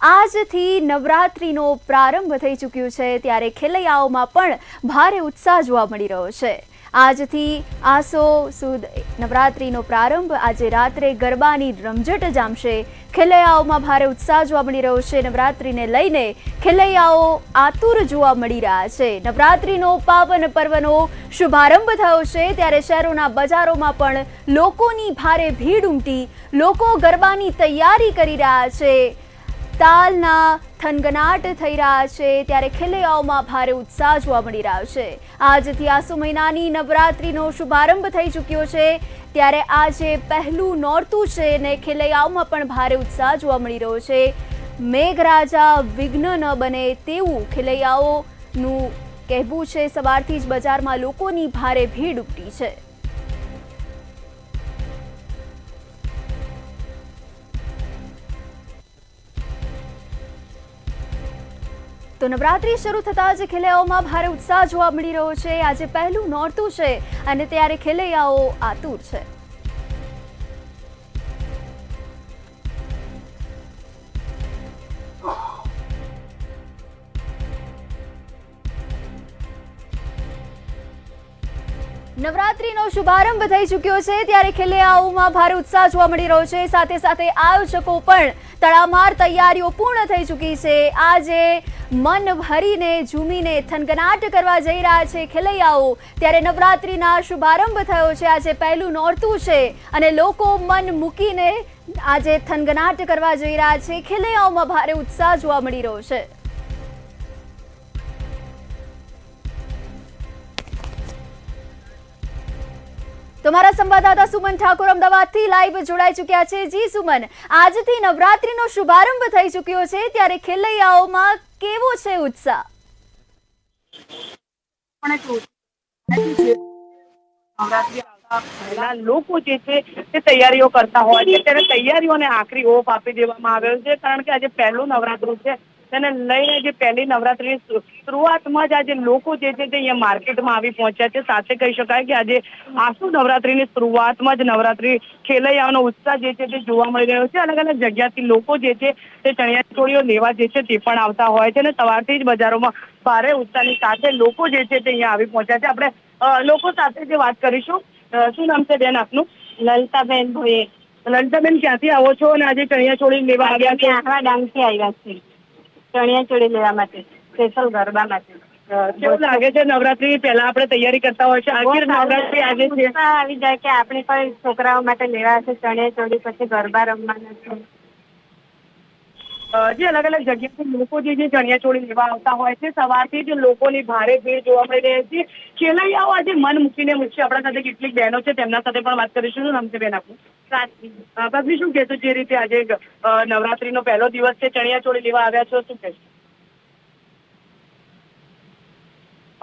આજથી નવરાત્રિનો પ્રારંભ થઈ ચૂક્યો છે, ત્યારે ખેલૈયાઓમાં પણ ભારે ઉત્સાહ જોવા મળી રહ્યો છે। આજથી આસો સુદ નવરાત્રિનો પ્રારંભ, આજે રાત્રે ગરબાની રમઝટ જામશે। ખેલૈયાઓમાં ભારે ઉત્સાહ જોવા મળી રહ્યો છે। નવરાત્રિને લઈને ખેલૈયાઓ આતુર જોવા મળી રહ્યા છે। નવરાત્રિનો પાવન પર્વનો શુભારંભ થયો છે, ત્યારે શહેરોના બજારોમાં પણ લોકોની ભારે ભીડ ઉમટી લોકો ગરબાની તૈયારી કરી રહ્યા છે। તાલના થનગનાટ થઈ રહ્યા છે, ત્યારે ખેલૈયાઓમાં ભારે ઉત્સાહ જોવા મળી રહ્યો છે। આજથી આસો મહિનાની નવરાત્રિનો શુભારંભ થઈ ચૂક્યો છે, ત્યારે આજે પહેલું નોરતું છે અને ખેલૈયાઓમાં પણ ભારે ઉત્સાહ જોવા મળી રહ્યો છે। મેઘરાજા વિઘ્ન ન બને તેવું ખેલૈયાઓનું કહેવું છે। સવારથી જ બજારમાં લોકોની ભારે ભીડ ઉમટી છે। તો નવરાત્રિ શરૂ થતાં જ ખેલૈયાઓમાં ભારે ઉત્સાહ જોવા મળી રહ્યો છે। આજે પહેલું નોરતું છે અને ત્યારે ખેલૈયાઓ આતુર છે। નવરાત્રિનો શુભારંભ થઈ ચૂક્યો છે, ત્યારે ખેલૈયાઓમાં ભારે ઉત્સાહ જોવા મળી રહ્યો છે। સાથે સાથે આયોજકો પણ તડામાર તૈયારીઓ પૂર્ણ થઈ ચૂકી છે। આજે મન ભરીને ઝૂમીને થનગનાટ કરવા જઈ રહ્યા છે ખેલૈયાઓ, ત્યારે નવરાત્રિના શુભારંભ થયો છે। આજે પહેલું નોરતું છે અને લોકો મન મૂકીને આજે થનગનાટ કરવા જઈ રહ્યા છે। ખેલૈયાઓમાં ભારે ઉત્સાહ જોવા મળી રહ્યો છે। તમારા સંવાદદાતા સુમન ઠાકોર અમદાવાદથી લાઈવ જોડાઈ ચૂક્યા છે। જી સુમન, આજથી નવરાત્રિનો શુભારંભ થઈ ચૂક્યો છે, ત્યારે ખેલૈયાઓમાં કેવો છે ઉત્સાહ? લોકો જે છે તે તૈયારીઓ કરતા હોય છે, ત્યારે તૈયારીઓને આખરી ઓપ આપી દેવામાં આવ્યો છે, કારણ કે આજે પહેલું નવરાત્રું છે। તેને લઈને જે પહેલી નવરાત્રીની શરૂઆતમાં જ આજે લોકો જે છે તે અહીંયા માર્કેટમાં આવી પહોંચ્યા છે। સાથે કહી શકાય કે આજે આસો નવરાત્રીની શરૂઆતમાં જ નવરાત્રી ખેલૈયાઓનો ઉત્સાહ જે છે તે જોવા મળી રહ્યો છે। અલગ અલગ જગ્યાથી લોકો જે છે તે ચણિયાચોળીઓ લેવા જે છે તે પણ આવતા હોય છે અને સવારથી જ બજારોમાં ભારે ઉત્સાહની સાથે લોકો જે છે તે અહીંયા આવી પહોંચ્યા છે। આપણે લોકો સાથે જે વાત કરીશું। શું નામ છે બેન આપનું? લલિતાબેન ભોઈએ। લલિતાબેન, ક્યાંથી આવો છો અને આજે ચણિયાચોળી લેવા આવ્યા છો? આહવા ડાંગથી આવ્યા છે ચણિયાચોળી લેવા માટે, સ્પેશિયલ ગરબા માટે। કેવું લાગે છે? નવરાત્રી પહેલા આપણે તૈયારી કરતા હોય છે, આખિર નવરાત્રી આજે છે, આવી જાય કે આપણે પણ છોકરાઓ માટે લેવા છે ચણિયાચોળી, પછી ગરબા રમવાના છે। જે અલગ અલગ જગ્યાથી લોકો જે ચણિયાચોળી લેવા આવતા હોય છે, સવારથી જ લોકોની ભારે ભીડ જોવા મળી રહી છે। ખેલૈયાઓ આજે મન મૂકીને મૂકશે। આપણા સાથે કેટલીક બહેનો છે, તેમના સાથે પણ વાત કરીશું। શું નામ છે બેન આપનું? પ્રાચી, શું કહેશો જે રીતે આજે નવરાત્રીનો પહેલો દિવસ છે, ચણિયાચોળી લેવા આવ્યા છો, શું કહેશો?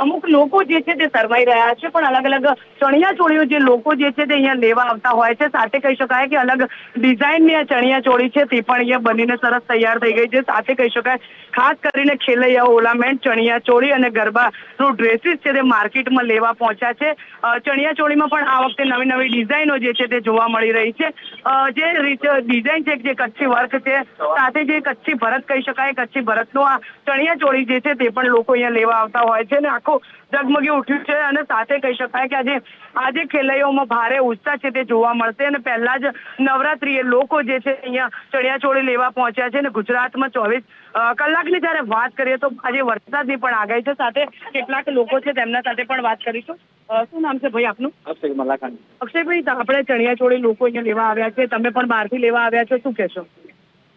અમુક લોકો જે છે તે શરમાઈ રહ્યા છે, પણ અલગ અલગ ચણિયાચોળીઓ જે લોકો જે છે તે અહીંયા લેવા આવતા હોય છે। સાથે કહી શકાય કે અલગ ડિઝાઇનની આ ચણિયાચોળી છે તે પણ અહીંયા બનીને સરસ તૈયાર થઈ ગઈ છે। સાથે કહી શકાય ખાસ કરીને ખેલૈયાઓ ઓર્નામેન્ટ ચણિયાચોળી અને ગરબાનું ડ્રેસીસ છે તે માર્કેટમાં લેવા પહોંચ્યા છે। ચણિયાચોળીમાં પણ આ વખતે નવી નવી ડિઝાઇનો જે છે તે જોવા મળી રહી છે। જે રીતે ડિઝાઇન છે, જે કચ્છી વર્ક છે, સાથે જે કચ્છી ભરત કહી શકાય, કચ્છી ભરતનો આ ચણિયાચોળી જે છે તે પણ લોકો અહીંયા લેવા આવતા હોય છે અને આખું ઝગમગી ઉઠ્યું છે। અને સાથે કહી શકાય કે આજે ખેલૈયાઓમાં ભારે ઉત્સાહ છે તે જોવા મળશે। અને પહેલા જ નવરાત્રીએ લોકો જે છે અહીંયા ચણિયાચોળી લેવા પહોંચ્યા છે અને ગુજરાતમાં 24 કલાકની જ્યારે વાત કરીએ તો આજે વરસાદની પણ આગાહી છે। સાથે કેટલાક લોકો છે તેમના સાથે પણ વાત કરીશું। શું નામ છે ભાઈ આપનું? અક્ષય મલાકાની। અક્ષયભાઈ, આપણે ચણિયાચોળી લોકો અહીંયા લેવા આવ્યા છે, તમે પણ બહારથી લેવા આવ્યા છો, શું કહેશો?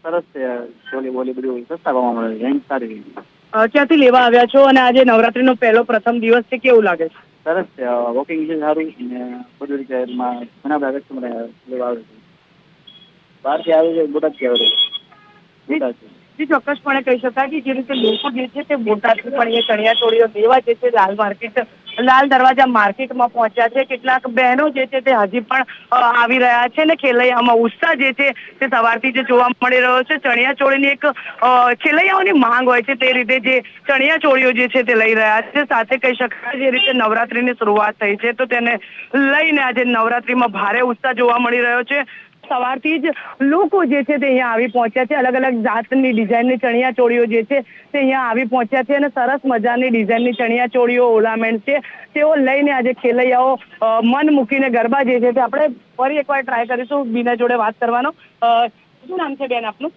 સરસ છે, ચોલી બોલી બધું સસ્તા ભાવમાં મળે છે, રેન્જ સારી છે। ક્યાંથી લેવા આવ્યા છો અને આજે નવરાત્રીનો પહેલો પ્રથમ દિવસ છે, કેવું લાગે છે? સરસ છે, વોકિંગ છે સારું અને બધું રીતે એમાં ઘણા બધા કસ્ટમર લેવા આવે છે। બહારથી આવે છે, બોટાદથી આવે છે, બોટાદ છે। જે ચોક્કસપણે કહી શકાય કે જે રીતે લોકો જે છે તે બોટાદથી પણ એ ચણિયાચોળીઓ લેવા જે છે લાલ દરવાજા માર્કેટમાં પહોંચ્યા છે। કેટલાક બહેનો જે છે તે હજી પણ આવી રહ્યા છે અને ખેલૈયાઓમાં ઉત્સાહ જે છે તે સવારથી જ જોવા મળી રહ્યો છે। ચણિયાચોળીની એક ખેલૈયાઓની માંગ હોય છે, તે રીતે જે ચણિયાચોળીઓ જે છે તે લઈ રહ્યા છે। સાથે કહી શકાય જે રીતે નવરાત્રીની શરૂઆત થઈ છે તો તેને લઈને આજે નવરાત્રીમાં ભારે ઉત્સાહ જોવા મળી રહ્યો છે। સવારથી જ લોકો જે છે તે અહીંયા આવી પહોંચ્યા છે. અલગ અલગ જાતની ડિઝાઇનની ચણિયા ચોળીઓ જે છે તે અહીંયા આવી પહોંચ્યા છે અને સરસ મજાની ડિઝાઇનની ચણિયા ચોળીઓ, ઓર્નામેન્ટ છે તેઓ લઈને આજે ખેલૈયાઓ મન મૂકીને ગરબા જે છે તે આપણે ફરી એકવાર ટ્રાય કરીશું બીના જોડે વાત કરવાનો. શું નામ છે બેન આપનું?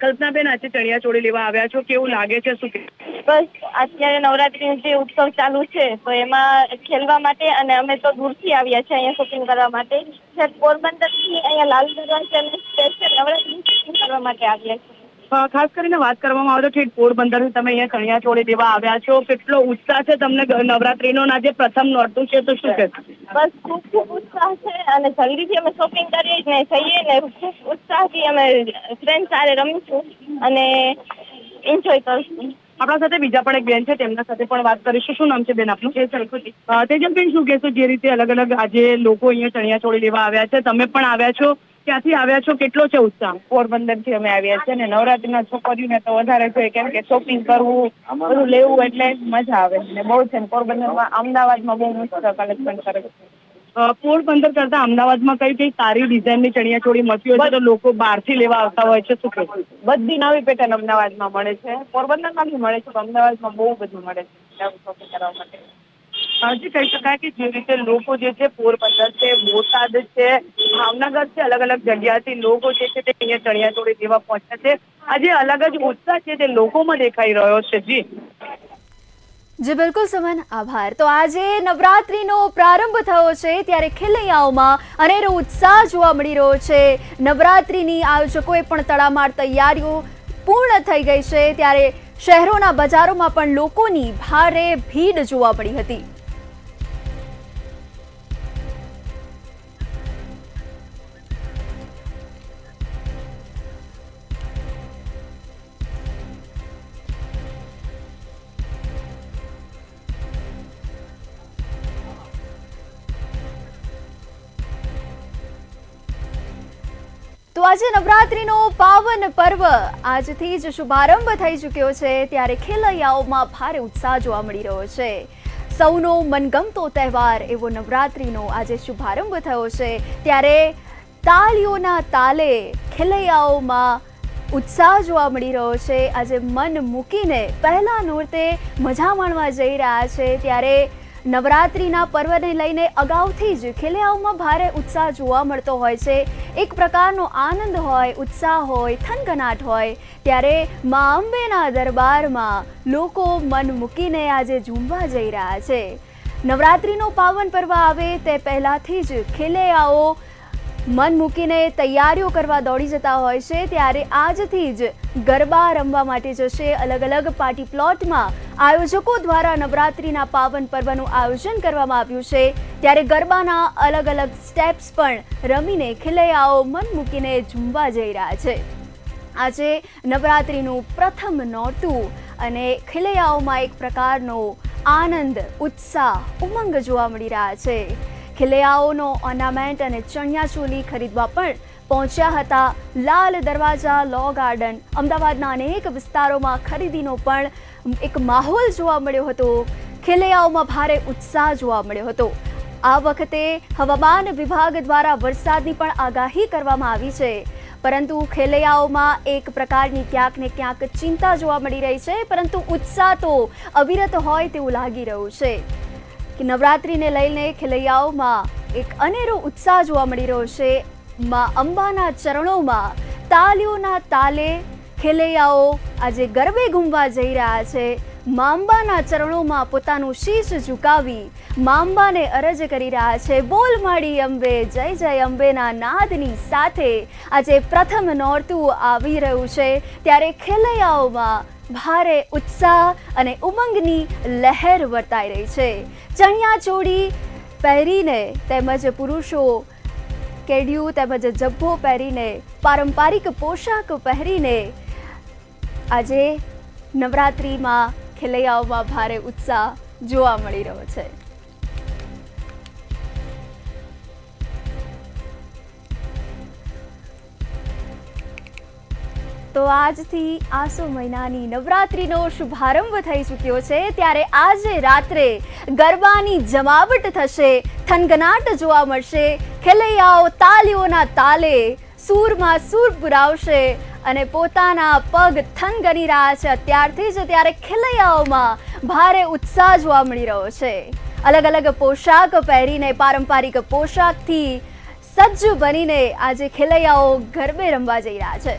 કલ્પનાબેન, આજે ચણિયા ચોળી લેવા આવ્યા છો, કેવું લાગે છે, શું કે? બસ અત્યારે નવરાત્રીનો જે ઉત્સવ ચાલુ છે તો એમાં ખેલવા માટે, અને અમે તો દૂરથી આવ્યા છે અહીંયા શોપિંગ કરવા માટે. પોરબંદરથી અહીંયા લાલ દરવાજા અને સ્પેશિયલ નવરાત્રી શોપિંગ કરવા માટે આવ્યા છે. ખાસ કરીને વાત કરવામાં આવે તો ઠીક પોરબંદરથી તમે અહીંયા ચણિયા ચોળી લેવા આવ્યા છો, કેટલો ઉત્સાહ છે તમને નવરાત્રીનો? આજે પ્રથમ નોરતું છે તો શું કહેશો? બસ ખૂબ ઉત્સાહ છે અને જલ્દીથી અમે શોપિંગ કરીએ ને જઈએ ને ખૂબ ઉત્સાહથી અમે ફ્રેન્ડ સાથે રમીશું અને એન્જોય કરીશું. આપણા સાથે બીજા પણ એક બેન છે, તેમના સાથે પણ વાત કરીશું. શું નામ છે બેન આપનું? તેજલબેન, શું કહેશો? જે રીતે અલગ અલગ આજે લોકો અહીંયા ચણિયા ચોળી લેવા આવ્યા છે, તમે પણ આવ્યા છો, ક્યાંથી આવ્યા છો, કેટલો છે ઉત્સાહ? પોરબંદરથી અમે આવ્યા છે ને નવરાત્રીના છોકરીઓને તો વધારે જોઈએ, કેમ કે શોપિંગ કરવું, બધું લેવું એટલે મજા આવે ને બહુ છે. પોરબંદરમાં, અમદાવાદમાં બહુ મસ્ત કલેક્શન કરે છે. પોરબંદર કરતા અમદાવાદમાં કઈ સારી ડિઝાઇનની ચણિયા ચોળી મળતી હોય છે તો લોકો બહારથી લેવા આવતા હોય છે, શું કહેશો? બધી નવી પેટર્ન અમદાવાદમાં મળે છે, પોરબંદરમાં બી મળે છે, પણ અમદાવાદમાં બહુ બધું મળે છે શોપિંગ કરવા માટે. હજી કહી શકાય કે જે રીતે લોકો જે છે પોરબંદર છે, બોટાદ છે, ભાવનગર છે, અલગ અલગ જગ્યાથી લોકો જે છે તે અહીંયા ચણિયા ચોળી લેવા પહોંચ્યા છે. આજે અલગ જ ઉત્સાહ છે તે લોકોમાં દેખાઈ રહ્યો છે. જી બિલકુલ સુમન, આભાર. તો આજે નવરાત્રીનો પ્રારંભ થયો છે ત્યારે ખેલૈયાઓમાં અનેરો ઉત્સાહ જોવા મળી રહ્યો છે. નવરાત્રીની આયોજકોએ પણ તડામાર તૈયારીઓ પૂર્ણ થઈ ગઈ છે ત્યારે શહેરોના બજારોમાં પણ લોકોની ભારે ભીડ જોવા મળી હતી. તો આજે નવરાત્રીનો પાવન પર્વ આજથી જ શુભારંભ થઈ ચૂક્યો છે ત્યારે ખેલૈયાઓમાં ભારે ઉત્સાહ જોવા મળી રહ્યો છે. સૌનો મનગમતો તહેવાર એવો નવરાત્રીનો આજે શુભારંભ થયો છે ત્યારે તાળીઓના તાલે ખેલૈયાઓમાં ઉત્સાહ જોવા મળી રહ્યો છે. આજે મન મૂકીને પહેલા નોરતે મજા માણવા જઈ રહ્યા છે ત્યારે નવરાત્રીના પર્વને લઈને અગાઉથી જ ખેલૈયાઓમાં ભારે ઉત્સાહ જોવા મળતો હોય છે. એક પ્રકારનો આનંદ હોય, ઉત્સાહ હોય, થનગનાટ હોય ત્યારે મા અંબેના દરબારમાં લોકો મન મૂકીને આજે ઝૂમવા જઈ રહ્યા છે. નવરાત્રીનો પાવન પર્વ આવે તે પહેલાથી જ ખેલૈયાઓ મન મૂકીને તૈયારીઓ કરવા દોડી જતા હોય છે ત્યારે આજથી જ ગરબા રમવા માટે જશે. અલગ અલગ પાર્ટી પ્લોટમાં આયોજકો દ્વારા નવરાત્રીના પાવન પર્વનું આયોજન કરવામાં આવ્યું છે ત્યારે ગરબાના અલગ અલગ સ્ટેપ્સ પણ રમીને ખેલૈયાઓ મન મૂકીને ઝૂમવા જઈ રહ્યા છે. આજે નવરાત્રીનું પ્રથમ નોરતું અને ખેલૈયાઓમાં એક પ્રકારનો આનંદ, ઉત્સાહ, ઉમંગ જોવા મળી રહ્યા છે. ખેલૈયાઓનો ઓર્નામેન્ટ અને ચણિયા ચોલી ખરીદવા પણ પહોંચ્યા હતા. લાલ દરવાજા, લો ગાર્ડન, અમદાવાદના અનેક વિસ્તારોમાં ખરીદીનો પણ એક માહોલ જોવા મળ્યો હતો. ખેલૈયાઓમાં ભારે ઉત્સાહ જોવા મળ્યો હતો. આ વખતે હવામાન વિભાગ દ્વારા વરસાદની પણ આગાહી કરવામાં આવી છે પરંતુ ખેલૈયાઓમાં એક પ્રકારની ક્યાંક ને ક્યાંક ચિંતા જોવા મળી રહી છે પરંતુ ઉત્સાહ તો અવિરત હોય તેવું લાગી રહ્યું છે કે નવરાત્રીને લઈને ખેલૈયાઓમાં એક અનેરો ઉત્સાહ જોવા મળી રહ્યો છે. માં અંબાના ચરણોમાં તાલીઓના તાલે ખેલૈયાઓ આજે ગરબે ઘૂમવા જઈ રહ્યા છે. માં અંબાના ચરણોમાં પોતાનું શીશ ઝુકાવી માં અંબાને અરજ કરી રહ્યા છે. બોલ માડી અંબે, જય જય અંબેના નાદની સાથે આજે પ્રથમ નોરતું આવી રહ્યું છે ત્યારે ખેલૈયાઓમાં ભારે ઉત્સાહ અને ઉમંગની લહેર વર્તાઈ રહી છે. ચણિયા ચોળી પહેરીને તેમજ પુરુષો કેડિયું તેમજ જબ્બો પહેરીને પારંપરિક પોશાક પહેરીને આજે નવરાત્રીમાં ખેલૈયાઓમાં ભારે ઉત્સાહ જોવા મળી રહ્યો છે. તો તો આજથી આસો મહિનાની નવરાત્રિનો શુભારંભ થઈ ચૂક્યો છે, ત્યારે આજે રાત્રે ગરબાની જમાવટ થશે, થનગનાટ જોવા મળશે, ખેલૈયાઓ તાલીઓના તાલે સૂરમાં સૂર પુરાવશે અને પોતાના પગ થનગની રહ્યા છે અત્યારથી જ. ત્યારે ખેલૈયાઓમાં ભારે ઉત્સાહ જોવા મળી રહ્યો છે. અલગ અલગ પોશાક પહેરીને, પારંપરિક પોશાકથી સજ્જ બનીને આજે ખેલૈયાઓ ગરબે રમવા જઈ રહ્યા છે.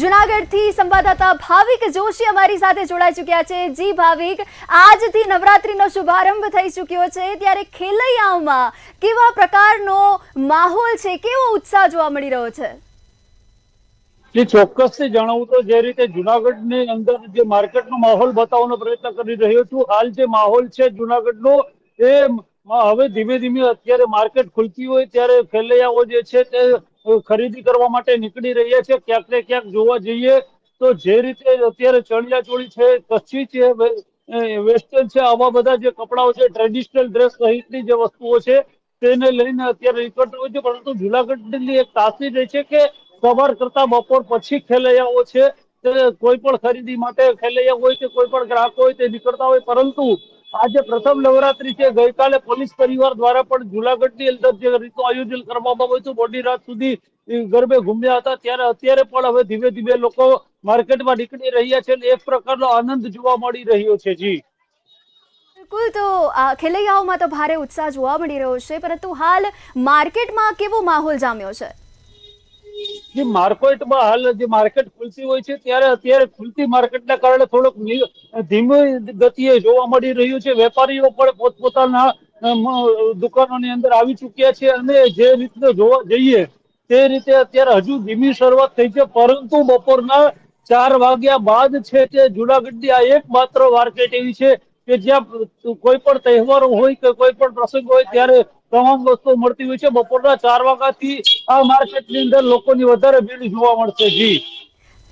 જુનાગઢથી સંવાદદાતા ભાવિક જોશી અમારી સાથે જોડાઈ ચૂક્યા છે. જી ભાવિક, આજથી નવરાત્રીનો શુભારંભ થઈ ચૂક્યો છે, ત્યારે ખેલૈયાઓમાં કેવા પ્રકારનો માહોલ છે, કેવો ઉત્સાહ જોવા મળી રહ્યો છે? જે ચોક્કસથી જણાવું તો જે રીતે જુનાગઢની અંદર જે માર્કેટનો માહોલ બતાવવાનો પ્રયત્ન કરી રહ્યો છું, હાલ જે માહોલ છે જુનાગઢનો એ હવે ધીમે ધીમે અત્યારે માર્કેટ ખુલતી હોય ત્યારે ખેલૈયાઓ જે છે તે ખરીદી કરવા માટે નીકળી રહ્યા છે. ક્યાંક ને ક્યાંક જોવા જઈએ તો જે રીતે અત્યારે ચણિયા ચોળી છે, કચ્છી છે, વેસ્ટર્ન છે, આવા બધા જે કપડાઓ છે, ટ્રેડિશનલ ડ્રેસ સહિતની જે વસ્તુઓ છે તેને લઈને અત્યારે નીકળતા હોય છે. પરંતુ જુનાગઢની એક તાસીર એ છે કે સવાર કરતા બપોર પછી ખેલૈયાઓ છે તે કોઈ પણ ખરીદી માટે ખેલૈયા હોય કે કોઈ પણ ગ્રાહક હોય તે નીકળતા હોય. પરંતુ આજે પ્રથમ નવરાત્રી છે, ગઈકાલે પોલીસ પરિવાર દ્વારા પણ જુનાગઢની અંદર જે રીતનું આયોજન કરવામાં આવ્યું હતું, મોડી રાત સુધી ગરબે ઘૂમ્યા હતા, ત્યારે અત્યારે પણ હવે ધીમે ધીમે લોકો માર્કેટમાં નીકળી રહ્યા છે અને એક પ્રકારનો આનંદ જોવા મળી રહ્યો છે. જી બિલકુલ, તો ખેલૈયાઓમાં તો ભારે ઉત્સાહ જોવા મળી રહ્યો છે, પરંતુ હાલ માર્કેટમાં કેવો માહોલ જામ્યો છે? જે માર્કેટમાં હાલ જે માર્કેટ ખુલતી હોય છે ત્યારે અત્યારે ખુલતી માર્કેટના કારણે થોડોક ધીમી ગતિએ જોવા મળી રહ્યું છે. વેપારીઓ પણ પોતપોતાના દુકાનોની અંદર આવી ચૂક્યા છે અને જે રીતે જોવા જઈએ તે રીતે અત્યારે હજુ ધીમી શરૂઆત થઈ છે. પરંતુ બપોરના 4 વાગ્યા બાદ છે તે જુનાગઢની આ એકમાત્ર માર્કેટ એવી છે કે જ્યાં કોઈ પણ તહેવારો હોય કે કોઈ પણ પ્રસંગ હોય ત્યારે તમામ વસ્તુઓ મળતી હોય છે. બપોરના 4 વાગ્યાથી આ માર્કેટની અંદર લોકોની વધારે ભીડ જોવા મળશે.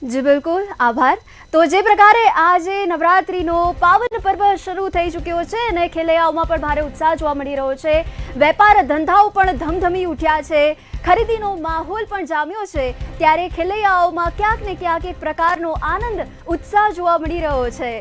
જી બિલકુલ, આભાર. તો જે પ્રકારે આજે નવરાત્રીનો પાવન પર્વ શરૂ થઈ ચૂક્યો છે અને ખેલૈયાઓમાં પણ ભારે ઉત્સાહ જોવા મળી રહ્યો છે, વેપાર ધંધાઓ પણ ધમધમી ઉઠ્યા છે, ખરીદીનો માહોલ પણ જામ્યો છે, ત્યારે ખેલૈયાઓમાં ક્યાંક ને ક્યાંક એક પ્રકારનો આનંદ, ઉત્સાહ જોવા મળી રહ્યો છે.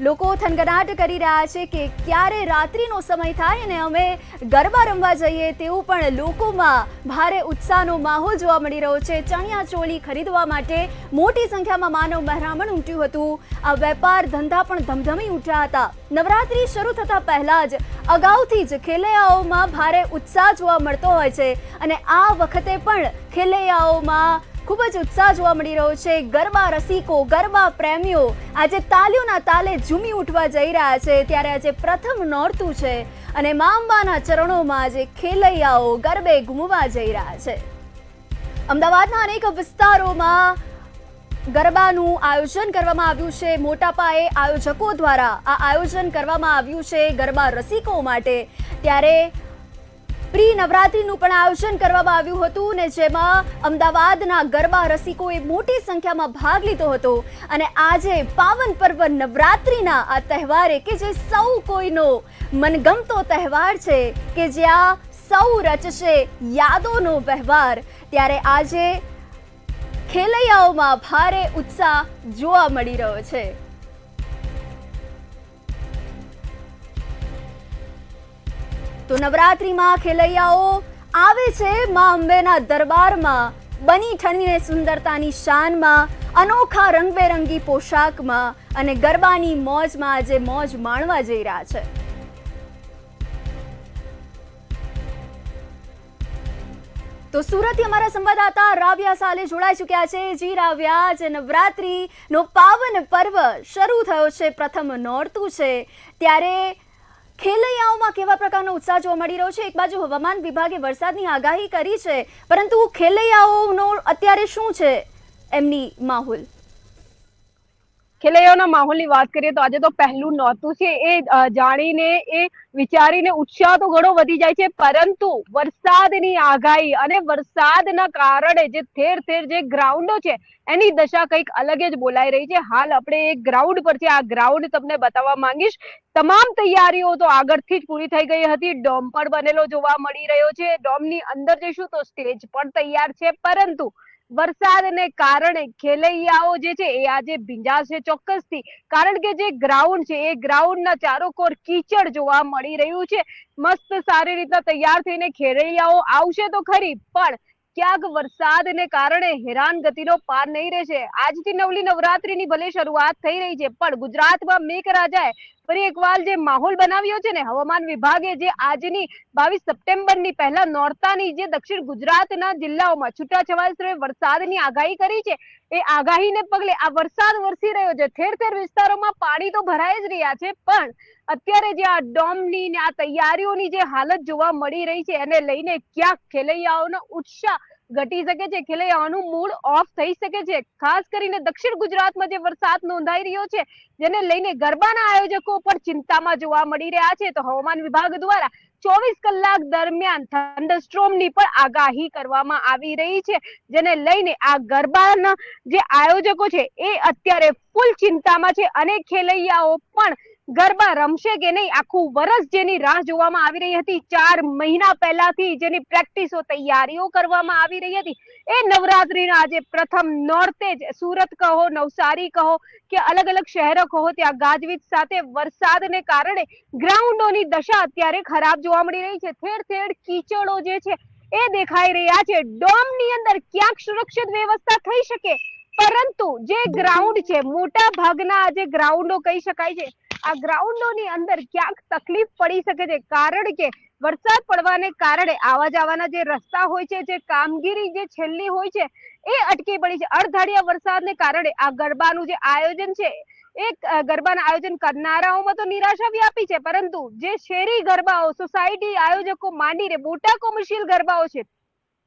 લોકો થનગનાટ કરી રહ્યા છે કે ક્યારે રાત્રિનો સમય થાય ને અમે ગરબા રમવા જઈએ, તેવું પણ લોકોમાં ભારે ઉત્સાહનો માહોલ જોવા મળી રહ્યો છે. ચણિયા ચોળી ખરીદવા માટે મોટી સંખ્યામાં માનવ મહેરામણ ઉમટ્યું હતું. આ વેપાર ધંધા પણ ધમધમી ઉઠ્યા હતા. નવરાત્રી શરૂ થતા પહેલા જ અગાઉથી જ ખેલૈયાઓમાં ભારે ઉત્સાહ જોવા મળતો હોય છે અને આ વખતે પણ ખેલૈયાઓમાં ખૂબ જ ઉત્સાહ જોવા મળી રહ્યો છે. ગરબા રસિકો, ગરબા પ્રેમીઓ આજે તાલીઓના તાલે ઝૂમી ઉઠવા જઈ રહ્યા છે, ત્યારે આજે પ્રથમ નોરતું છે અને મા અંબાના ચરણોમાં આજે ખેલૈયાઓ ગરબે ઘૂમવા જઈ રહ્યા છે. અમદાવાદના અનેક વિસ્તારોમાં ગરબાનું આયોજન કરવામાં આવ્યું છે. મોટા પાયે આયોજકો દ્વારા આ આયોજન કરવામાં આવ્યું છે ગરબા રસિકો માટે. ત્યારે પ્રી નવરાત્રીનું પણ આયોજન કરવામાં આવ્યું હતું ને જેમાં અમદાવાદના ગરબા રસિકોએ મોટી સંખ્યામાં ભાગ લીધો હતો અને આજે પાવન પર્વ નવરાત્રીના આ તહેવારે કે જે સૌ કોઈનો મનગમતો તહેવાર છે, કે જ્યાં સૌ રચશે યાદોનો વહેવાર, ત્યારે આજે ખેલૈયાઓમાં ભારે ઉત્સાહ જોવા મળી રહ્યો છે. તો નવરાત્રીમાં ખેલૈયાઓ આવે છે મા અંબેના દરબારમાં, બની ઠણીને સુંદરતાની શાનમાં, અનોખા રંગબેરંગી પોશાકમાં અને ગરબાની મોજમાં આજે મોજ માણવા જઈ રહ્યા છે. તો સુરતથી અમારા સંવાદદાતા રાવ્યા સાલે જોડાઈ ચૂક્યા છે. જી રાવ્યા, આજે નવરાત્રીનો પાવન પર્વ શરૂ થયો છે, પ્રથમ નોરતું છે, ત્યારે ખેલૈયાઓમાં કેવા પ્રકારનો ઉત્સાહ જોવા મળી રહ્યો છે? એક બાજુ હવામાન વિભાગે વરસાદની આગાહી કરી છે, પરંતુ ખેલૈયાઓનો અત્યારે શું છે એમની માહોલ? ખેલૈયાઓના માહોલની વાત કરીએ તો આજે તો પહેલું નોરતું છે એ જાણીને એ વિચારીને ઉત્સાહ તો ઘણો વધી જાય છે, પરંતુ વરસાદની આગાહી અને વરસાદના કારણે જે ઠેર ઠેર જે ગ્રાઉન્ડો છે એની દશા કંઈક અલગ જ બોલાઈ રહી છે. હાલ આપણે એક ગ્રાઉન્ડ પર છે, આ ગ્રાઉન્ડ તમને બતાવવા માંગીશ. તમામ તૈયારીઓ તો આગળથી જ પૂરી થઈ ગઈ હતી. ડોમ પણ બનેલો જોવા મળી રહ્યો છે. ડોમની અંદર જઈશું તો સ્ટેજ પણ તૈયાર છે, પરંતુ વરસાદને કારણે ખેલૈયાઓ જે છે એ આજે ભીંજાશે ચોક્કસથી, કારણ કે જે ગ્રાઉન્ડ છે એ ગ્રાઉન્ડના ચારોકોર કીચડ જોવા મળી રહ્યું છે. મસ્ત સારી રીતના તૈયાર થઈને ખેલૈયાઓ આવશે તો ખરી, પણ ક્યાંક વરસાદને કારણે હેરાનગતિનો પાર નહીં રહેશે. આજથી નવલી નવરાત્રીની ભલે શરૂઆત થઈ રહી છે, પણ ગુજરાતમાં મેઘરાજાએ ફરી એકવાર જે માહોલ બનાવ્યો છે ને, હવામાન વિભાગે જે આજની 22 સપ્ટેમ્બરની પહેલા નોરતાની જે દક્ષિણ ગુજરાતના જિલ્લાઓમાં છૂટાછવાયા વરસાદની આગાહી કરી છે, એ આગાહીને પગલે આ વરસાદ વરસી રહ્યો છે. ઠેર ઠેર વિસ્તારોમાં પાણી તો ભરાઈ જ રહ્યા છે, પણ અત્યારે જે આ ડોમની ને આ તૈયારીઓની જે હાલત જોવા મળી રહી છે એને લઈને ક્યાંક ખેલૈયાઓનો ઉત્સાહ ઘટી શકે છે, ખેલૈયાઓનું મૂડ ઓફ થઈ શકે છે. ખાસ કરીને દક્ષિણ ગુજરાતમાં જે વરસાદ નોંધાઈ રહ્યો છે, જેને લઈને ગરબાના આયોજકો પણ ચિંતામાં જોવા મળી રહ્યા છે, તો હવામાન વિભાગ દ્વારા 24 કલાક દરમિયાન થંડરસ્ટ્રોમની પણ આગાહી કરવામાં આવી રહી છે, જેને લઈને આ ગરબાના જે આયોજકો છે એ અત્યારે ફૂલ ચિંતામાં છે, અને ખેલૈયાઓ પણ ગરબા રમશે કે નહીં, આખું વર્ષ જેની રાહ જોવામાં આવી રહી હતી, 4 મહિના પહેલાથી જેની પ્રેક્ટિસો તૈયારીઓ કરવામાં આવી રહી હતી, એ નવરાત્રીના આજે પ્રથમ નોરતે જ સુરત કહો, નવસારી કહો કે અલગ અલગ શહેરો કહો, ત્યાં ગાજવીજ સાથે વરસાદને કારણે ગ્રાઉન્ડોની દશા અત્યારે ખરાબ જોવા મળી રહી છે. ઠેર ઠેર કીચડો જે છે એ દેખાઈ રહ્યા છે. ડોમની અંદર ક્યાંક સુરક્ષિત વ્યવસ્થા થઈ શકે, પરંતુ જે ગ્રાઉન્ડ છે, મોટા ભાગના જે ગ્રાઉન્ડો કહી શકાય છે, આ ગ્રાઉન્ડોની અંદર ક્યાંક તકલીફ પડી શકે છે, કારણ કે વરસાદ પડવાને કારણે આવા જવાના જે રસ્તા હોય છે, જે કામગીરી જે છેલ્લી હોય છે એ અટકી પડી છે. અડધાડિયા વરસાદને કારણે આ ગરબાનું જે આયોજન છે, એક ગરબાના આયોજન કરનારાઓમાં તો નિરાશા વ્યાપી છે, પરંતુ જે શેરી ગરબાઓ, સોસાયટી આયોજકો માંડીને મોટા કોમર્શિયલ ગરબાઓ છે,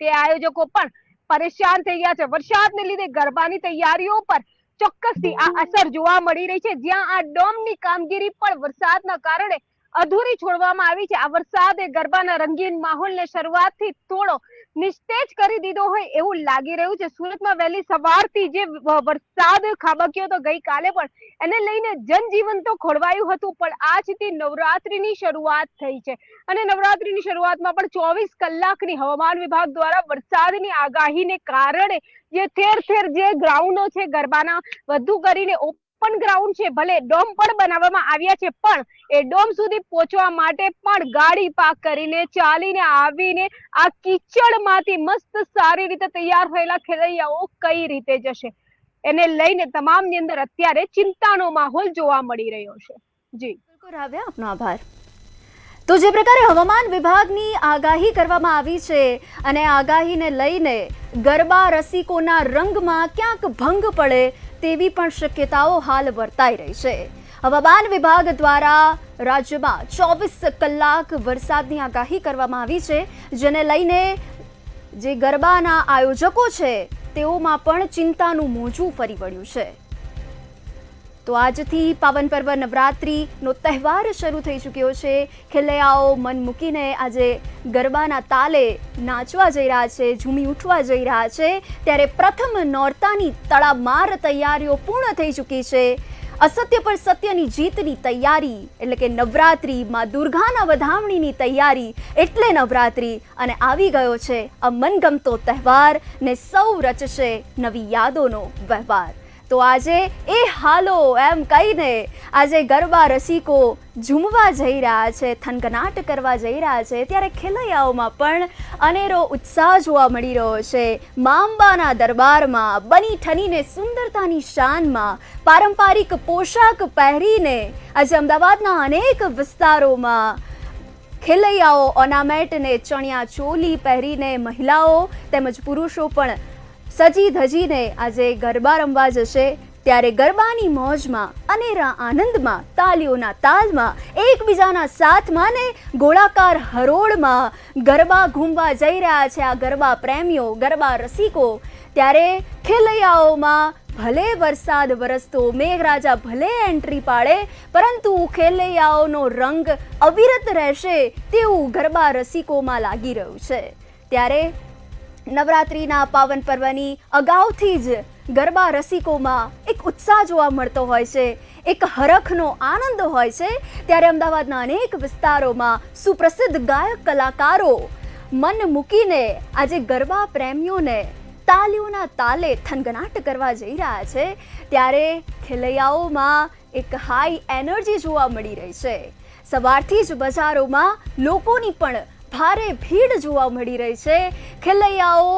તે આયોજકો પણ પરેશાન થઈ ગયા છે. વરસાદને લીધે ગરબાની તૈયારીઓ પર ચોક્કસથી આ અસર જોવા મળી રહી છે, જ્યાં આ ડોમની કામગીરી પણ વરસાદના કારણે અધૂરી છોડવામાં આવી છે. આ વરસાદે ગરબાના રંગીન માહોલને શરૂઆતથી થોડો નિસ્તેજ કરી દીધો હોય એવું લાગી રહ્યું છે. સુરતમાં વહેલી સવારથી જે વરસાદ ખાબક્યો તો ગઈકાલે પણ, એને લઈને જનજીવન તો ખોરવાયું હતું, પણ આજથી નવરાત્રીની શરૂઆત થઈ છે, અને નવરાત્રીની શરૂઆતમાં પણ 24 કલાકની હવામાન વિભાગ દ્વારા વરસાદની આગાહીને કારણે જે ઠેર ઠેર જે ગ્રાઉન્ડો છે ગરબાના, વધુ કરીને ઓપન ગ્રાઉન્ડ છે, ભલે ડોમ પણ બનાવવામાં આવ્યા છે, પણ એ ડોમ સુધી પહોંચવા માટે પણ ગાડી પાર્ક કરીને, ચાલીને આવીને આ કીચડમાંથી મસ્ત સારી રીતે તૈયાર થયેલા ખેલૈયાઓ કઈ રીતે જશે, એને લઈને તમામની અંદર અત્યારે ચિંતાનો માહોલ જોવા મળી રહ્યો છે. જી બિલકુલ રાવ્યા, આપનો આભાર. તો જે પ્રકારે હવામાન વિભાગની આગાહી કરવામાં આવી છે, અને આગાહીને લઈને ગરબા રસિકોના રંગમાં ક્યાંક ભંગ પડે તેવી પણ શક્યતાઓ હાલ વર્તાઈ રહી છે. હવામાન વિભાગ દ્વારા રાજ્યમાં 24 કલાક વરસાદની આગાહી કરવામાં આવી છે, જેને લઈને જે ગરબાના આયોજકો છે તેઓમાં પણ ચિંતાનું મોજું ફરી વળ્યું છે. તો આજથી પાવન પર્વ નવરાત્રિનો તહેવાર શરૂ થઈ ચૂક્યો છે. ખેલૈયાઓ મન મૂકીને આજે ગરબાના તાલે નાચવા જઈ રહ્યા છે, ઝૂમી ઉઠવા જઈ રહ્યા છે, ત્યારે પ્રથમ નોરતાની તડામાર તૈયારીઓ પૂર્ણ થઈ ચૂકી છે. અસત્ય પર સત્યની જીતની તૈયારી એટલે કે નવરાત્રી, માં દુર્ગાના વધામણીની તૈયારી એટલે નવરાત્રી, અને આવી ગયો છે આ મનગમતો તહેવાર, ને સૌ રચશે નવી યાદોનો વહેવાર. તો આજે એ હાલો એમ કહીને આજે ગરબા રસિકો ઝૂમવા જઈ રહ્યા છે, થનગનાટ કરવા જઈ રહ્યા છે, ત્યારે ખેલૈયાઓમાં પણ અનેરો ઉત્સાહ જોવા મળી રહ્યો છે. મા અંબાના દરબારમાં બની ઠનીને સુંદરતાની શાનમાં પારંપરિક પોશાક પહેરીને આજે અમદાવાદના અનેક વિસ્તારોમાં ખેલૈયાઓ ઓર્નામેન્ટને ચણિયા ચોલી પહેરીને મહિલાઓ તેમજ પુરુષો પણ સજી ધજીને આજે ગરબા રમવા જશે. ત્યારે ગરબાની મોજમાં, અનેરા આનંદમાં, તાલીઓના તાલમાં, એકબીજાના સાથમાં ને ગોળાકાર હરોળમાં ગરબા ઘૂમવા જઈ રહ્યા છે આ ગરબા પ્રેમીઓ, ગરબા રસિકો. ત્યારે ખેલૈયાઓમાં ભલે વરસાદ વરસતો, મેઘરાજા ભલે એન્ટ્રી પાડે, પરંતુ ખેલૈયાઓનો રંગ અવિરત રહેશે તેવું ગરબા રસિકોમાં લાગી રહ્યું છે. ત્યારે નવરાત્રિના પાવન પર્વની અગાઉથી જ ગરબા રસિકોમાં એક ઉત્સાહ જોવા મળતો હોય છે, એક હરખનો આનંદ હોય છે. ત્યારે અમદાવાદના અનેક વિસ્તારોમાં સુપ્રસિદ્ધ ગાયક કલાકારો મન મૂકીને આજે ગરબા પ્રેમીઓને તાલીઓના તાલે થનગનાટ કરવા જઈ રહ્યા છે. ત્યારે ખેલૈયાઓમાં એક હાઈ એનર્જી જોવા મળી રહી છે. સવારથી જ બજારોમાં લોકોની પણ ભારે ભીડ જોવા મળી રહી છે. ખેલૈયાઓ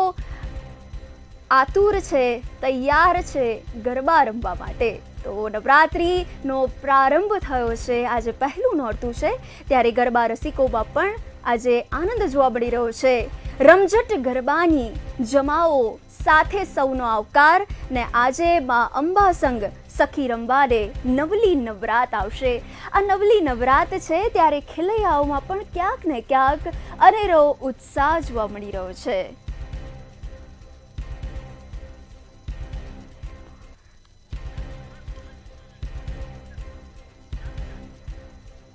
આતુર છે, તૈયાર છે ગરબા રમવા માટે. તો નવરાત્રિનો પ્રારંભ થયો છે, આજે પહેલું નોરતું છે. ત્યારે ગરબા રસિકોમાં પણ આજે આનંદ જોવા મળી રહ્યો છે. રમઝટ ગરબાની જમાઓ સાથે સૌનો આવકાર. ને આજે માં અંબા સંગ સખી રમવાને નવલી નવરાત આવશે. આ નવલી નવરાત છે ત્યારે ખેલૈયાઓમાં પણ ક્યાંક ને ક્યાંક અનેરો ઉત્સાહ જોવા મળી રહ્યો છે.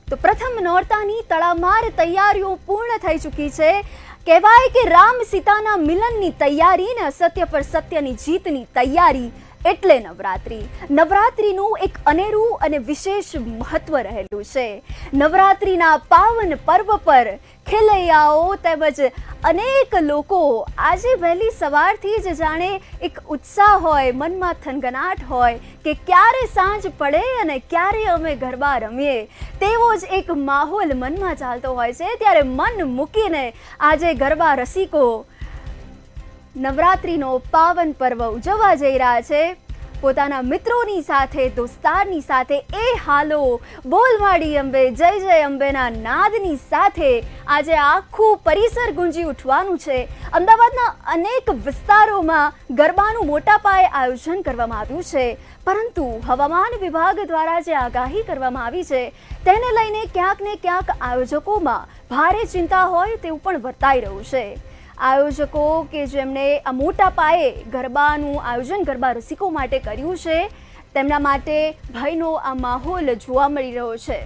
તો પ્રથમ નોરતાની તડામાર તૈયારીઓ પૂર્ણ થઈ ચૂકી છે. કહેવાય કે રામ સીતાના મિલનની તૈયારી ને અસત્ય પર સત્યની જીતની તૈયારી એટલે નવરાત્રિ. નવરાત્રિનું એક અનેરું અને વિશેષ મહત્વ રહેલું છે. નવરાત્રિના પાવન પર્વ પર ખેલૈયાઓ તેમજ અનેક લોકો આજે વહેલી સવારથી જ જાણે એક ઉત્સાહ હોય, મનમાં થનગનાટ હોય કે ક્યારે સાંજ પડે અને ક્યારે અમે ગરબા રમીએ, તેવો જ એક માહોલ મનમાં ચાલતો હોય છે. ત્યારે મન મૂકીને આજે ગરબા રસિકો નવરાત્રિનો પાવન પર્વ ઉજવવા જઈ રહ્યા છે. પોતાના મિત્રોની સાથે, દોસ્તારની સાથે એ હાલો બોલવાડી અંબે, જય જય અંબેના નાદની સાથે આજે આખું પરિસર ગુંજી ઉઠવાનું છે. અમદાવાદના અનેક વિસ્તારોમાં ગરબાનું મોટા પાયે આયોજન કરવામાં આવ્યું છે, પરંતુ હવામાન વિભાગ દ્વારા જે આગાહી કરવામાં આવી છે તેને લઈને ક્યાંક ને ક્યાંક આયોજકોમાં ભારે ચિંતા હોય તેવું પણ વર્તાઈ રહ્યું છે. આયોજકો કે જેમણે આ મોટા પાયે ગરબાનું આયોજન ગરબા રસિકો માટે કર્યું છે, તેમના માટે ભયનો આ માહોલ જોવા મળી રહ્યો છે.